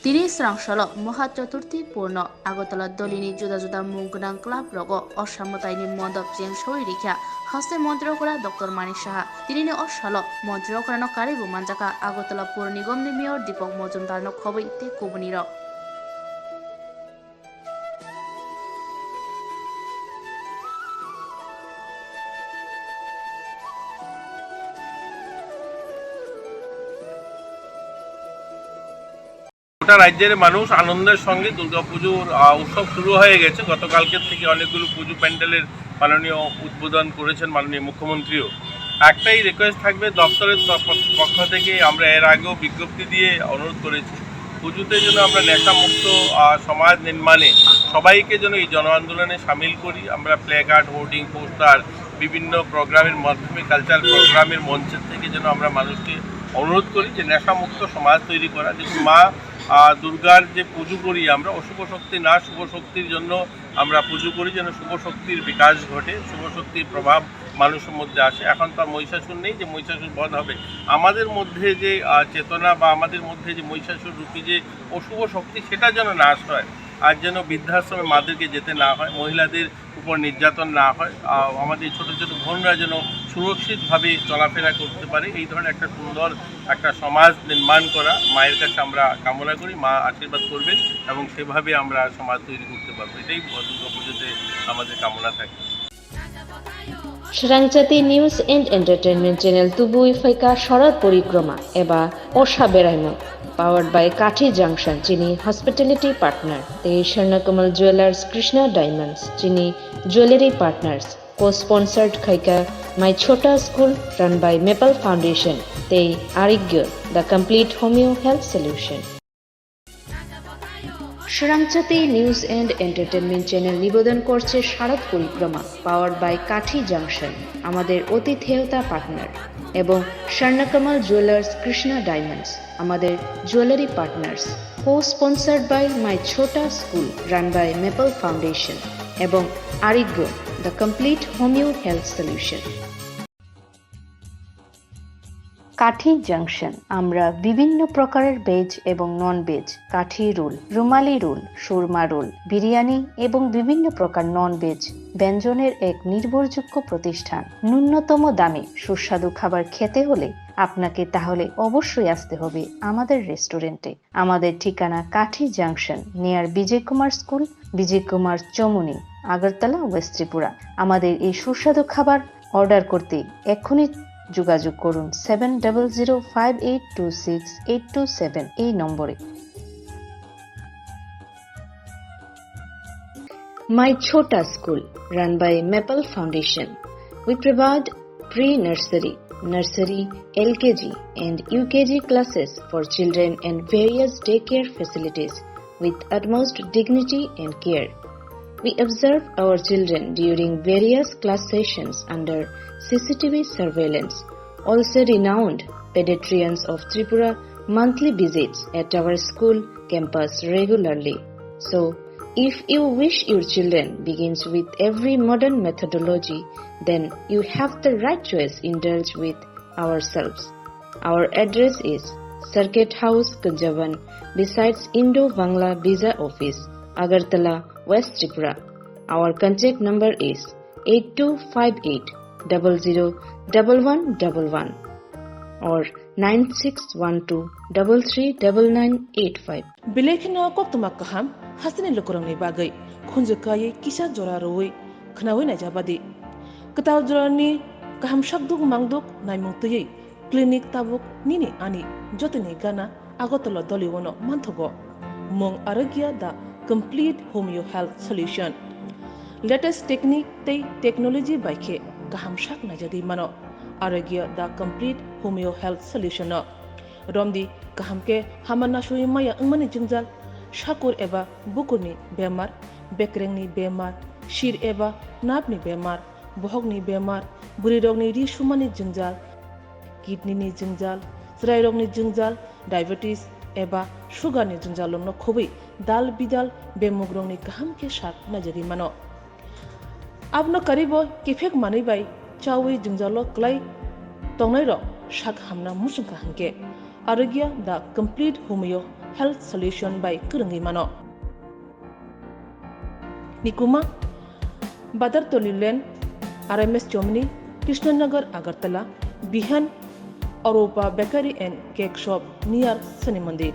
তিনি স্রাংসল মহাচতুর্থী পূর্ণ আগরতলা দলিনী জুদা জুদা মুগনাং ক্লাব রগ অসামতাইনি মণ্ডপ জেং সই রিখা হাস্তে মন্ত্রী করা ডক্টর মানিক সাহা তিনি অসাল মন্ত্রী করানো কারিবু মানজাকা আগরতলা পৌর নিগমনি মেয়র দীপক মজুমদার খবই তে কুবনি রক গোটা রাজ্যের মানুষ আনন্দের সঙ্গে দুর্গাপুজোর উৎসব শুরু হয়ে গেছে। গতকালকের থেকে অনেকগুলো পুজো প্যান্ডেলের মাননীয় উদ্বোধন করেছেন মাননীয় মুখ্যমন্ত্রীও। একটাই রিকোয়েস্ট থাকবে দপ্তরের পক্ষ থেকে, আমরা এর আগেও বিজ্ঞপ্তি দিয়ে অনুরোধ করেছি পুজোতে যেন আমরা নেশামুক্ত সমাজ নির্মাণে সবাইকে যেন এই জন আন্দোলনে সামিল করি। আমরা প্লে কার্ড, হোর্ডিং, পোস্টার, বিভিন্ন প্রোগ্রামের মাধ্যমে কালচারাল প্রোগ্রামের মঞ্চের থেকে যেন আমরা মানুষকে অনুরোধ করি যে নেশামুক্ত সমাজ তৈরি করা। যেহেতু মা দুর্গার যে পুজো করি আমরা অশুভ শক্তি না, শুভ শক্তির জন্য আমরা পুজো করি, যেন শুভ শক্তির বিকাশ ঘটে, শুভ শক্তির প্রভাব মানুষের মধ্যে আসে। এখন তো আর মহিষাসুর নেই যে মহিষাসুর বধ হবে। আমাদের মধ্যে যে চেতনা বা আমাদের মধ্যে যে মহিষাসুর রূপী যে অশুভ শক্তি, সেটা যেন নাশ হয়। আর যেন বৃদ্ধাশ্রমে মাদেরকে যেতে না হয়, মহিলাদের উপর নির্যাতন না হয়, আমাদের ছোট ছোট বোনরা যেন সুরক্ষিতভাবে চলাফেরা করতে পারে, এই ধরনের একটা সুন্দর একটা সমাজ নির্মাণ করা মায়ের কাছে আমরা কামনা করি। মা আশীর্বাদ করবেন এবং সেভাবে আমরা সমাজ তৈরি করতে পারবো, এটাই দুর্গাপুজোতে আমাদের কামনা থাকে। Swrangchati News and Entertainment Channel Tubui Faika Sharat Porikroma Eba Osha Beraimo powered by Kathi Junction Chini Hospitality Partner Te Sharnakamal Jewelers Krishna Diamonds Chini Jewelry Partners co-sponsored Khaika My Chota School run by Maple Foundation Te Arigyo The Complete Homeo Health Solution Swrangchati News and Entertainment Channel নিবেদন করছে শারদ পরিক্রমা powered by কাঠি junction আমাদের অতিথেয়তা partner এবং Swarnakamal jewellers Krishna diamonds আমাদের jewellery partners co sponsored by my Chhota school run by maple foundation এবং আরিগ্য the complete homeo health solution. Kathi junction আমরা বিভিন্ন প্রকারের ভেজ এবং non veg, Kathi roll, rumali roll, shawarma roll, biryani এবং বিভিন্ন প্রকার নন ভেজ ব্যঞ্জনের এক নির্ভরযোগ্য প্রতিষ্ঠান। ন্যূনতম দামে সুস্বাদু খাবার খেতে হলে আপনাকে তাহলে অবশ্যই আসতে হবে আমাদের রেস্টুরেন্টে। আমাদের ঠিকানা কাঠি জাংশন নিয়ার বিজয় কুমার স্কুল, বিজয় কুমার চমুনি, আগরতলা, ওয়েস্ট ত্রিপুরা। আমাদের এই সুস্বাদু খাবার অর্ডার করতে এক্ষুনি যোগাযোগ করুন 7005826827 এই নম্বরে। My Chota School run by Maple Foundation. We provide pre-nursery, nursery, LKG and UKG classes for children and various daycare facilities with utmost dignity and care. We observe our children during various class sessions under CCTV surveillance. Also renowned pediatricians of Tripura monthly visits at our school campus regularly. So, if you wish your children begins with every modern methodology, then you have the right choice indulge with ourselves. Our address is Circuit House, Kunjavan, besides Indo-Bangla Visa Office, Agartala, West Tripura. Our contact number is 8258001111 or 9612339985. Bilekina koktumak kaham hasini Lukurogni Bagwi khunjukai kisa jora roi khnawi na jabadi kataw jorani kaham shakduk mangduk naimungtui clinic tabuk nini ani jotini gana Agartala doliwono manthogo mong aragya the complete homeo health solution. Latest technique tei technology baike kaham shak na jadi mano aragya the complete homeo health solution no romdi kaham ke hamana shui maya angmani jingjal shakur eba bukurni bemar bekrengni bemar shir eba napni bemar bohogni bemar buri rogni ri shumani jingjal kidney ni jingjal srai rogni jingjal diabetes eba sugar ni jingjal no khobi dal bidal bemugrongni kaham ke shak na jadi mano abno karibo kifek mani bai chawi jingjalo klai tongnai ro shak hamna musungka hangke aragya the complete homeo health solution by kurungi mano nikuma badar tolilen RMS Chomni Krishnanagar Agartala Bihan Aropa Bakery and Cake Shop near Sani Mandir